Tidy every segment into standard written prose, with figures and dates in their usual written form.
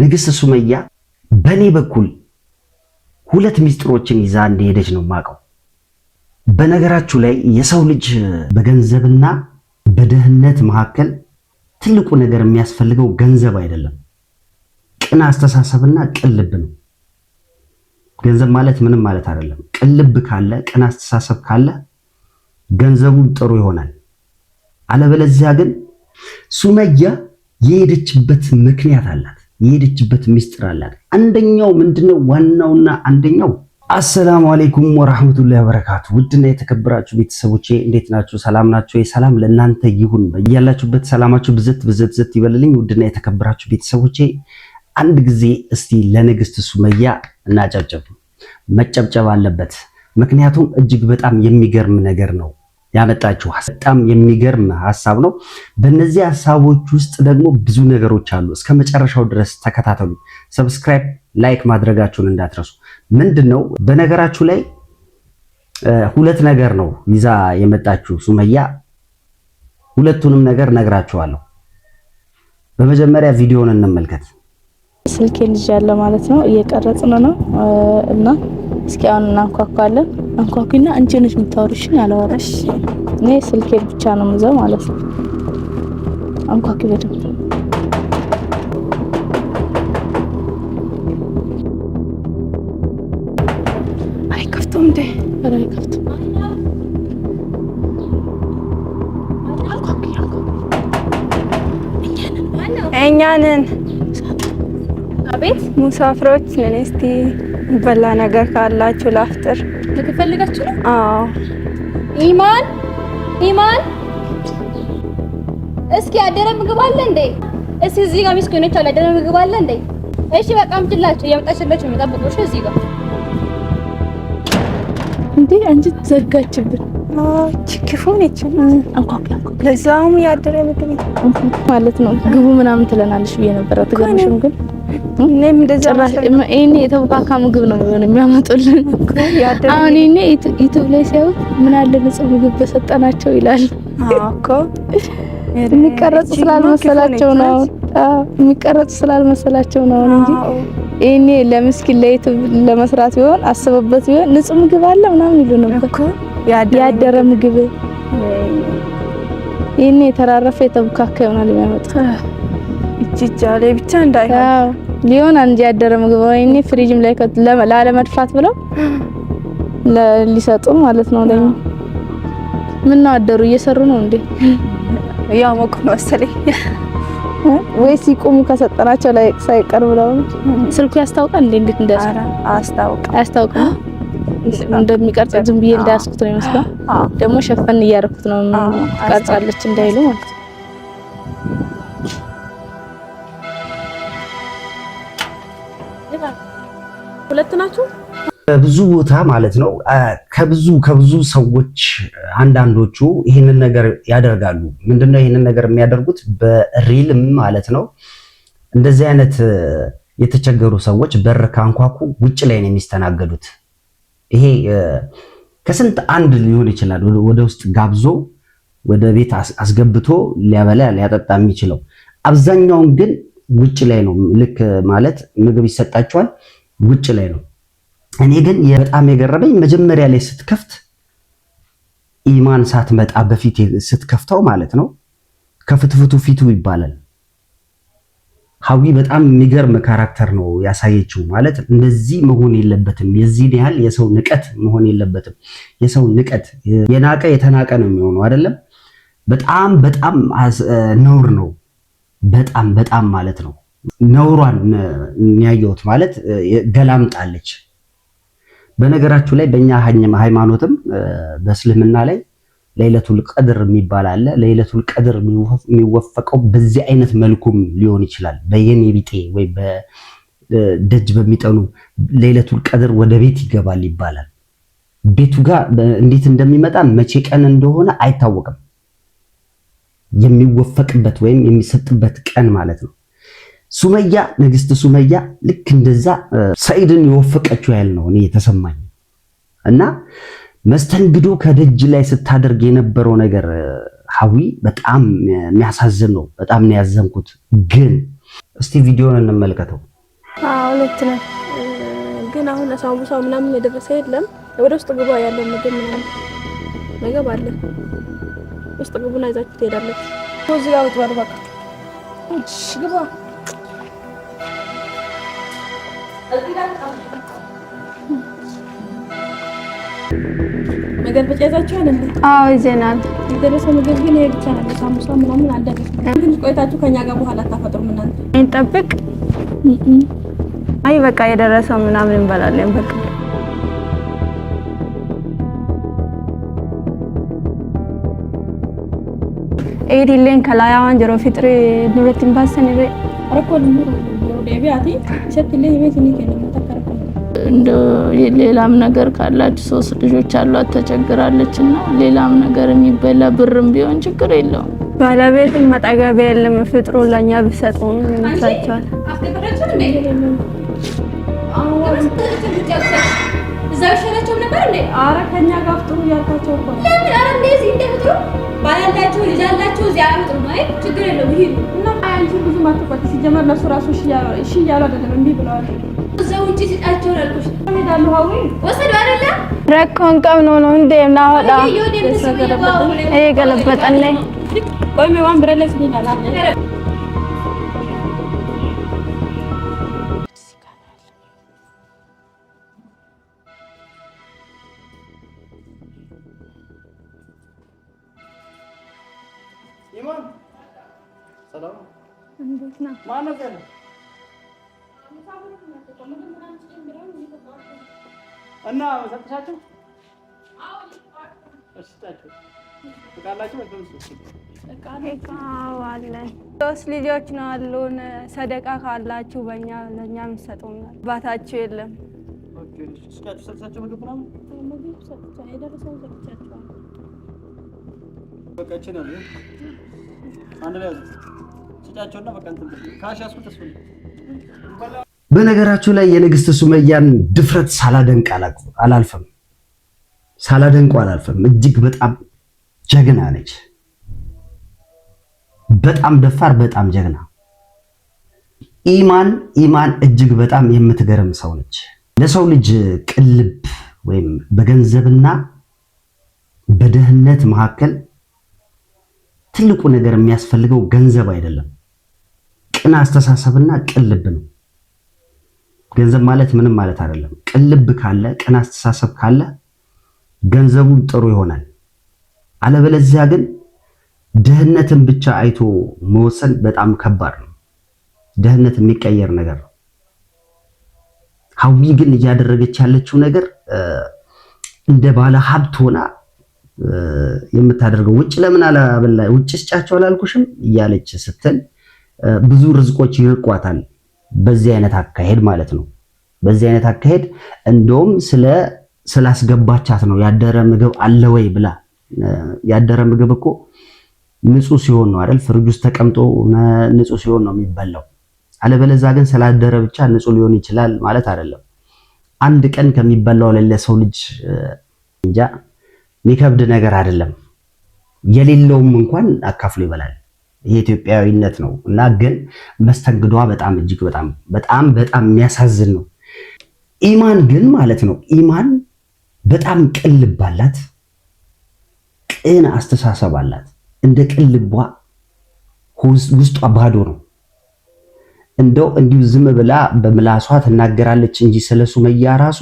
ንግስት ሱመያ በኔ በኩል ሁለት ሚስጥሮችን ይዛ እንደሄደች ነው ማቀው። በነገራችሁ ላይ የሰው ልጅ በገንዘብና በደህንነት መካከል ትልቁ ነገር የሚያስፈልገው ገንዘብ አይደለም፣ ቅን አስተሳሰብና ቅን ልብ ነው። ገንዘብ ማለት ምንም ማለት አይደለም። ቅን ልብ ካለ፣ ቅን አስተሳሰብ ካለ ገንዘቡ ጥሩ ይሆናል። አለበለዚያ ግን ሱመያ የሄደችበት ምክንያት አላት፣ የሄደችበት ሚስጥር አላት። አንደኛው ምንድነው? ዋናውና አንደኛው አሰላሙ አለይኩም ወራህመቱላሂ ወበረካቱ። ውድና የተከበራችሁ ቤተሰቦቼ እንዴት ናችሁ? ሰላም ናችሁ? ሰላም ለእናንተ ይሁን። በያላችሁበት ሰላማችሁ ብዝት ይበልልኝ። ውድና የተከበራችሁ ቤተሰቦቼ አንድ ጊዜ እስቲ ለንግስት ሱመያ እናጨብጨብ። መጨብጨብ አለበት። ምክንያቱም እጅግ በጣም የሚገርም ነገር ነው ያመጣችሁ። በጣም የሚገርም ሐሳብ ነው። በእነዚህ ሐሳቦች ውስጥ ደግሞ ብዙ ነገሮች አሉ። እስከ መጨረሻው ድረስ ተከታተሉ። ሰብስክራይብ፣ ላይክ ማድረጋችሁን እንዳትረሱ። ምንድነው? በነገራችሁ ላይ ሁለት ነገር ነው ይዛ የመጣችሁ ሱመያ። ሁለቱንም ነገር ነግራችኋለሁ። በመጀመሪያ ቪዲዮውን እንመልከት። ስልኬን ይዣለሁ ማለት ነው፣ እየቀረጽን ነው እና እስኪ አሁን እናንኳኳለን። አንኳኩና አንቺ ነሽ የምታወሪሽኝ አላወራሽ። እኔ ስልኬን ብቻ ነው የምይዘው ማለት ነው። አንኳኩ በደምብ። አይከፍቱም እንዴ? ኧረ አይከፍቱም። እኛ ነን። አቤት ሙሳፍሮች ነን። እስቲ በላ ነገር ካላችሁ ላፍጥር። ልትፈልጋችሁ ነው? አዎ። ኢማን እስኪ ያደረ ምግብ አለ እንዴ? እስኪ እዚህ ጋር ምስኪኖች አለ፣ ያደረ ምግብ አለ እንዴ? እሺ በቃ አምጪላችሁ። እያመጣችላችሁ ነው የምጠብቀው። እሺ እዚህ ጋር እንዴ አንቺ ዘጋችብን። ክፉ ነች። ለዛውም ያደረ ምግብ ማለት ነው። ግቡ ምናምን ትለናለሽ ብዬ ነበር። አትገርምሽም? ግን እኔም እንደዛ እኔ የተውካካ ምግብ ነው የሚያመጡልን። አሁን እኔ ዩቲዩብ ላይ ሲያዩ ምን አለ ንጹህ ምግብ በሰጠናቸው ይላል። እኮ የሚቀረጽ ስላልመሰላቸው ነው። የሚቀረጽ ስላልመሰላቸው ነው እንጂ እኔ ለምስኪን ለዩቲዩብ ለመስራት ቢሆን አስበበት ቢሆን ንጹህ ምግብ አለ ምናምን ይሉ ነበር እኮ። ያደረ ምግብ እኔ የተራረፈ የተውካካ ይሆናል የሚያመጡት። እጅጃሌ ብቻ እንዳይሆን ሊሆን አንጂ ያደረ ምግብ ወይኔ ፍሪጅም ላይ ላለመድፋት ብለው ሊሰጡ ማለት ነው። ለኛ ምን ነው አደሩ እየሰሩ ነው እንዴ? ያው ሞቅ ነው መሰለኝ። ወይ ሲቆሙ ከሰጠናቸው ላይ ሳይቀር ብለው ስልኩ ያስታውቃል እንዴ? እንዴት እንዳስታ አያስታውቅም። እንደሚቀርጽ ዝም ብዬ እንዳያስኩት ነው ይመስላል። ደግሞ ሸፈን እያደረኩት ነው ቀርጻለች እንዳይሉ ማለት ነው። ሁለት ናችሁ? ብዙ ቦታ ማለት ነው ከብዙ ሰዎች አንዳንዶቹ ይህንን ነገር ያደርጋሉ። ምንድነው ይህንን ነገር የሚያደርጉት? በሪልም ማለት ነው እንደዚህ አይነት የተቸገሩ ሰዎች በር ካንኳኩ ውጭ ላይ ነው የሚስተናገዱት። ይሄ ከስንት አንድ ሊሆን ይችላል ወደ ውስጥ ጋብዞ ወደ ቤት አስገብቶ ሊያበላ ሊያጠጣ የሚችለው። አብዛኛውን ግን ውጭ ላይ ነው። ልክ ማለት ምግብ ይሰጣቸዋል ውጭ ላይ ነው። እኔ ግን በጣም የገረመኝ መጀመሪያ ላይ ስትከፍት ኢማን ሳትመጣ በፊት ስትከፍተው ማለት ነው ከፍትፍቱ ፊቱ ይባላል። ሀዊ በጣም የሚገርም ካራክተር ነው ያሳየችው። ማለት እንደዚህ መሆን የለበትም። የዚህን ያህል የሰው ንቀት መሆን የለበትም። የሰው ንቀት የናቀ የተናቀ ነው የሚሆነው አይደለም። በጣም ነውር ነው። በጣም ማለት ነው ነውሯን ያየሁት ማለት ገላምጣለች። በነገራችሁ ላይ በእኛ ሃይማኖትም በእስልምና ላይ ለይለቱል ቀድር የሚባል አለ። ለይለቱል ቀድር የሚወፈቀው በዚህ አይነት መልኩም ሊሆን ይችላል። በየኔ ቢጤ ወይ በደጅ በሚጠኑ ለይለቱል ቀድር ወደ ቤት ይገባል ይባላል። ቤቱ ጋር እንዴት እንደሚመጣ መቼ ቀን እንደሆነ አይታወቅም። የሚወፈቅበት ወይም የሚሰጥበት ቀን ማለት ነው። ሱመያ ንግስት ሱመያ ልክ እንደዛ ሰኢድን የወፈቀችው ያህል ነው እኔ የተሰማኝ። እና መስተንግዶ ከደጅ ላይ ስታደርግ የነበረው ነገር ሀዊ በጣም የሚያሳዝን ነው። በጣም ነው ያዘንኩት። ግን እስቲ ቪዲዮን እንመልከተው። ሁለት ነው። ግን አሁን ሳምቡሳው ምናምን የደረሰ የለም። ወደ ውስጥ ግባ ያለው ምግብ ምናምን ምግብ አለ። ውስጥ ግቡና ይዛችሁ ትሄዳለች። እዚህ ጋር ወጥቷል። በቃ እሺ ግባ። ምግብ ብቻ ይዛችኋል እንዴ? አዎ ይዘናል። የደረሰ ምግብ ግን ይሄ ብቻ ነው። ሳምቡሳው ምናምን አልደረሰም። ግን ቆይታችሁ ከኛ ጋር በኋላ ታፈጥሩ እናንተ እንጠብቅ። አይ በቃ የደረሰው ምናምን እንበላለን። በቃ ኤዲሌን ከላያዋን ጀሮ ፍጥሪ ኑረቲን ባሰን ይረ አረኮል ኑሮ ዴቢያቲ ሸትሌ ይቤትኒ ከነ ተከረከ እንደ ሌላም ነገር ካላችሁ 3 ልጆች አሏት ተቸግራለችና ሌላም ነገር የሚበላ ብርም ቢሆን ችግር የለውም። ባለቤት መጠገብ የለም። ፍጥሩ ለኛ ቢሰጡን እንታቻል። አፍተከራችሁ እንዴ? እዛው ሸራቸው ነበር እንዴ? አረ ከኛ ጋር ፍጥሩ ያልካቸው እኮ ለምን? አረ እንደዚህ እንደፍጥሩ ባላላችሁ ልጃላችሁ እዚያ አምጥሩ ነው። አይ ችግር የለውም። ይሄ እና አንቺ ብዙ ማጥፋት ሲጀመር ለሱ ራሱ እሺ እያሉ አይደለም እንዴ ብለዋል። እዛው እንጂ ሲጣቸው አልኩሽ ሄዳሉ ሀዊ ወሰዱ አይደለ? ረኮን ቀም ነው እንዴ እናወጣ ይሄ ገለበጠነ ቆይ ማን ብረለስ ይላል ኢማን ሰላም እንዴት ነው? ማነው ገና እና ሰጥቻችሁ? አዎ ሰጥቻችሁ ተቃላችሁ አለን 3 ልጆች ነው አሉን። ሰደቃ ካላችሁ በእኛ ለኛ የምትሰጡናል። ባታችሁ የለም። ኦኬ ሰጥቻችሁ ምግብ ምናምን ምግብ ሰጥቻችሁ የደረሰው ሰጥቻችሁ በቃ ነው አንድ ላይ ስጫቸውና በቃ እንትን ካሽ ያስኩት እሱ ነው። በነገራችሁ ላይ የንግስት ሱመያን ድፍረት ሳላደንቅ አላልፍም። እጅግ በጣም ጀግና ነች። በጣም ደፋር፣ በጣም ጀግና። ኢማን እጅግ በጣም የምትገርም ሰው ነች። ለሰው ልጅ ቅልብ ወይም በገንዘብና በደህንነት መካከል ትልቁ ነገር የሚያስፈልገው ገንዘብ አይደለም፣ ቅን አስተሳሰብና ቅን ልብ ነው። ገንዘብ ማለት ምንም ማለት አይደለም። ቅን ልብ ካለ፣ ቅን አስተሳሰብ ካለ ገንዘቡ ጥሩ ይሆናል። አለበለዚያ ግን ድህነትን ብቻ አይቶ መወሰን በጣም ከባድ ነው። ድህነት የሚቀየር ነገር ነው። ሀዊ ግን እያደረገች ያለችው ነገር እንደ ባለ ሀብት ሆና የምታደርገው ውጭ ለምን አላበላ ውጭ ስጫቸው አላልኩሽም እያለች ስትል ብዙ ርዝቆች ይርቋታል። በዚህ አይነት አካሄድ ማለት ነው። በዚህ አይነት አካሄድ እንደውም ስላስገባቻት ነው ያደረ ምግብ አለ ወይ ብላ። ያደረ ምግብ እኮ ንጹህ ሲሆን ነው አይደል? ፍሪጅ ውስጥ ተቀምጦ ንጹህ ሲሆን ነው የሚበላው። አለበለዛ ግን ስላደረ ብቻ ንጹህ ሊሆን ይችላል ማለት አይደለም። አንድ ቀን ከሚበላው ለሰው ልጅ እንጃ የሚከብድ ነገር አይደለም። የሌለውም እንኳን አካፍሎ ይበላል። የኢትዮጵያዊነት ነው እና ግን መስተንግዷ በጣም እጅግ በጣም የሚያሳዝን ነው። ኢማን ግን ማለት ነው ኢማን በጣም ቅን ልብ አላት፣ ቅን አስተሳሰብ አላት። እንደ ቅን ልቧ ውስጧ ባዶ ነው። እንደው እንዲሁ ዝም ብላ በምላሷ ትናገራለች እንጂ ስለ ሱመያ ራሱ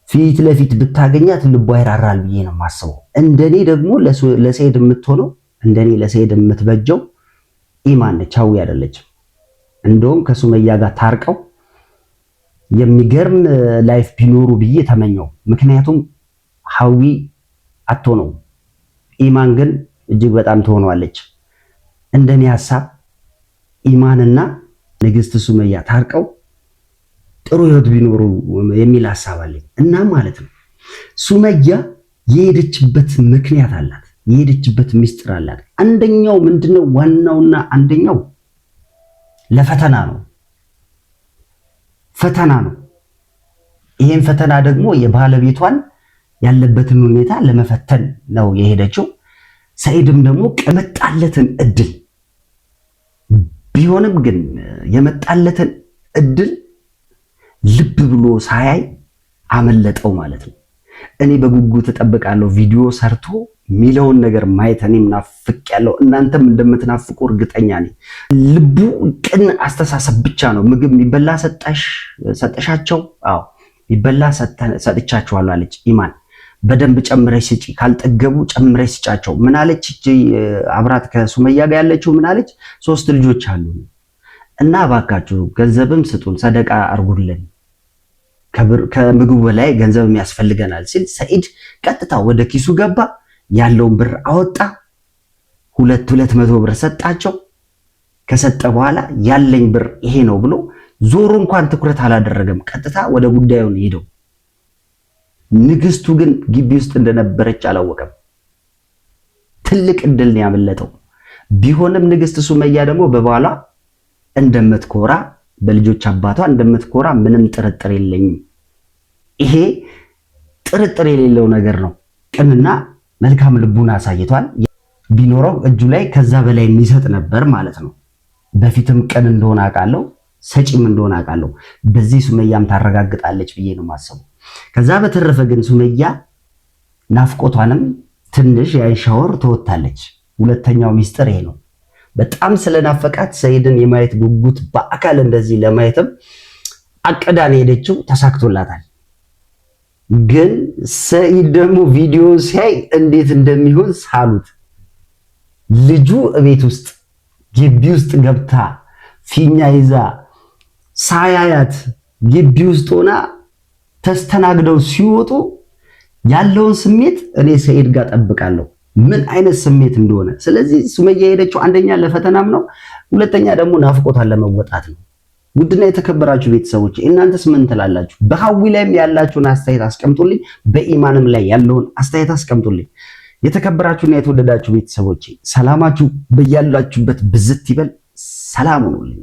ፊት ለፊት ብታገኛት ልቧ ይራራል ብዬ ነው የማስበው። እንደኔ ደግሞ ለሰይድ የምትሆነው እንደኔ ለሰይድ የምትበጀው ኢማን ነች፣ ሀዊ አይደለችም። እንደውም ከሱመያ ጋር ታርቀው የሚገርም ላይፍ ቢኖሩ ብዬ ተመኘው። ምክንያቱም ሀዊ አትሆነው፣ ኢማን ግን እጅግ በጣም ትሆነዋለች። እንደኔ ሐሳብ ኢማንና ንግስት ሱመያ ታርቀው ጥሩ ህይወት ቢኖሩ የሚል ሐሳብ አለኝ እና ማለት ነው ሱመያ የሄደችበት ምክንያት አላት፣ የሄደችበት ሚስጥር አላት። አንደኛው ምንድነው? ዋናውና አንደኛው ለፈተና ነው። ፈተና ነው። ይሄን ፈተና ደግሞ የባለቤቷን ያለበትን ሁኔታ ለመፈተን ነው የሄደችው። ሰይድም ደግሞ የመጣለትን እድል ቢሆንም ግን የመጣለትን እድል ልብ ብሎ ሳያይ አመለጠው ማለት ነው። እኔ በጉጉት እጠብቃለሁ ቪዲዮ ሰርቶ ሚለውን ነገር ማየት። እኔም ናፍቄያለሁ፣ እናንተም እንደምትናፍቁ እርግጠኛ ነኝ። ልቡ ቅን አስተሳሰብ ብቻ ነው። ምግብ የሚበላ ሰጠሻቸው? አዎ የሚበላ ሰጥቻቸዋለሁ አለች ኢማን። በደንብ ጨምረሽ ስጪ፣ ካልጠገቡ ጨምረሽ ስጫቸው። ምን አለች አብራት ከሱመያ ጋር ያለችው? ምን አለች? 3 ልጆች አሉ እና እባካችሁ ገንዘብም ስጡን፣ ሰደቃ አርጉልን፣ ከምግቡ በላይ ገንዘብም ያስፈልገናል ሲል ሰኢድ ቀጥታ ወደ ኪሱ ገባ። ያለውን ብር አወጣ። 200 ብር ሰጣቸው። ከሰጠ በኋላ ያለኝ ብር ይሄ ነው ብሎ ዞሮ እንኳን ትኩረት አላደረገም። ቀጥታ ወደ ጉዳዩ ነው ሄደው። ንግስቱ ግን ግቢ ውስጥ እንደነበረች አላወቀም። ትልቅ እድል ነው ያመለጠው። ቢሆንም ንግስት ሱመያ ደግሞ በባሏ እንደምትኮራ በልጆች አባቷ እንደምትኮራ ምንም ጥርጥር የለኝም። ይሄ ጥርጥር የሌለው ነገር ነው። ቅንና መልካም ልቡን አሳይቷል። ቢኖረው እጁ ላይ ከዛ በላይ የሚሰጥ ነበር ማለት ነው። በፊትም ቅን እንደሆነ አውቃለሁ፣ ሰጪም እንደሆነ አውቃለሁ። በዚህ ሱመያም ታረጋግጣለች ብዬ ነው የማስበው። ከዛ በተረፈ ግን ሱመያ ናፍቆቷንም ትንሽ ያይሻወር ተወታለች። ሁለተኛው ሚስጥር ይሄ ነው። በጣም ስለናፈቃት ሰኢድን የማየት ጉጉት በአካል እንደዚህ ለማየትም አቀዳን ሄደችው፣ ተሳክቶላታል። ግን ሰኢድ ደግሞ ቪዲዮ ሲያይ እንዴት እንደሚሆን ሳሉት። ልጁ እቤት ውስጥ ግቢ ውስጥ ገብታ ፊኛ ይዛ ሳያያት ግቢ ውስጥ ሆና ተስተናግደው ሲወጡ ያለውን ስሜት እኔ ሰኢድ ጋር ጠብቃለሁ፣ ምን አይነት ስሜት እንደሆነ። ስለዚህ ሱመያ ሄደችው አንደኛ ለፈተናም ነው፣ ሁለተኛ ደግሞ ናፍቆታን ለመወጣት ነው። ውድና የተከበራችሁ ቤተሰቦች እናንተስ ምን ትላላችሁ? በሐዊ ላይም ያላችሁን አስተያየት አስቀምጡልኝ፣ በኢማንም ላይ ያለውን አስተያየት አስቀምጡልኝ። የተከበራችሁና የተወደዳችሁ ቤተሰቦች ሰላማችሁ በያላችሁበት ብዝት ይበል። ሰላም ሁኑልኝ።